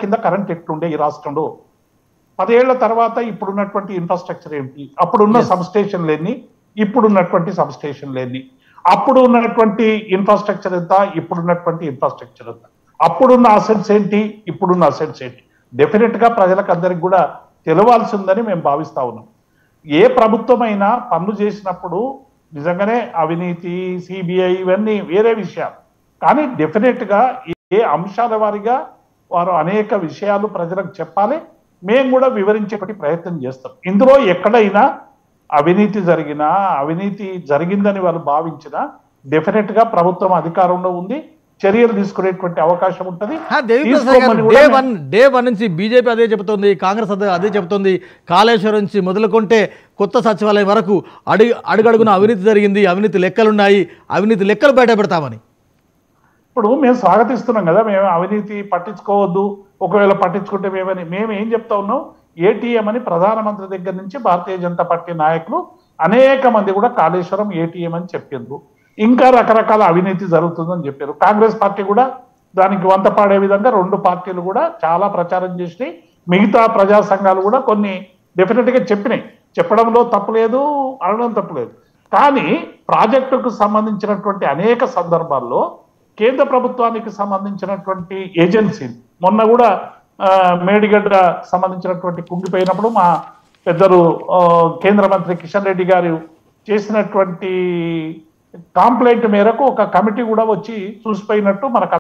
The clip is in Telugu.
కింద కరెంట్ ఎట్లుండే ఈ రాష్ట్రంలో, 10 ఏళ్ల తర్వాత ఇప్పుడున్నటువంటి ఇన్ఫ్రాస్ట్రక్చర్ ఏంటి, అప్పుడున్న సబ్ స్టేషన్లు ఎన్ని, ఇప్పుడున్నటువంటి సబ్ స్టేషన్లు ఎన్ని, అప్పుడు ఉన్నటువంటి ఇన్ఫ్రాస్ట్రక్చర్ ఎంత, ఇప్పుడున్నటువంటి ఇన్ఫ్రాస్ట్రక్చర్ ఎంత, అప్పుడున్న అసెట్స్ ఏంటి, ఇప్పుడున్న అసెట్స్ ఏంటి, డెఫినెట్ గా ప్రజలకు అందరికి కూడా తెలవాల్సి ఉందని మేము భావిస్తా ఉన్నాం. ఏ ప్రభుత్వమైనా పనులు చేసినప్పుడు నిజంగానే అవినీతి, సిబిఐ ఇవన్నీ వేరే విషయాలు, కానీ డెఫినెట్ గా ఏ అంశాల వారిగా వారు అనేక విషయాలు ప్రజలకు చెప్పాలి, మేము కూడా వివరించేటువంటి ప్రయత్నం చేస్తాం. ఇందులో ఎక్కడైనా అవినీతి జరిగిందని వాళ్ళు భావించినా డెఫినెట్ గా ప్రభుత్వం అధికారంలో ఉంది, చర్యలు తీసుకునేటువంటి అవకాశం ఉంటుంది. డే వన్ నుంచి బీజేపీ అదే చెబుతోంది, కాంగ్రెస్ అదే చెబుతోంది. కాళేశ్వరం నుంచి మొదలుకొంటే కొత్త సచివాలయం వరకు అడుగడుగున అవినీతి జరిగింది, అవినీతి లెక్కలున్నాయి, అవినీతి లెక్కలు బయట పెడతామని. ఇప్పుడు మేము స్వాగతిస్తున్నాం కదా, మేము అవినీతి పట్టించుకోవద్దు, ఒకవేళ పట్టించుకుంటే మేము ఏం చెప్తా ఉన్నాం, ఏటీఎం అని ప్రధానమంత్రి దగ్గర నుంచి భారతీయ జనతా పార్టీ నాయకులు అనేక మంది కూడా కాళేశ్వరం ఏటీఎం అని చెప్పిండ్రు, ఇంకా రకరకాల అవినీతి జరుగుతుందని చెప్పారు. కాంగ్రెస్ పార్టీ కూడా దానికి వంత పాడే విధంగా 2 పార్టీలు కూడా చాలా ప్రచారం చేసి, మిగతా ప్రజా సంఘాలు కూడా కొన్ని డెఫినెట్ గా చెప్పినాయి. చెప్పడంలో తప్పులేదు, అనడం తప్పులేదు. కానీ ప్రాజెక్టుకు సంబంధించినటువంటి అనేక సందర్భాల్లో కేంద్ర ప్రభుత్వానికి సంబంధించినటువంటి ఏజెన్సీ, మొన్న కూడా మేడిగడ్డ సంబంధించినటువంటి కుంగిపోయినప్పుడు మా పెద్దలు కేంద్ర మంత్రి కిషన్ రెడ్డి గారు చేసినటువంటి కాంప్లైంట్ మేరకు ఒక కమిటీ కూడా వచ్చి చూసిపోయినట్టు మనకు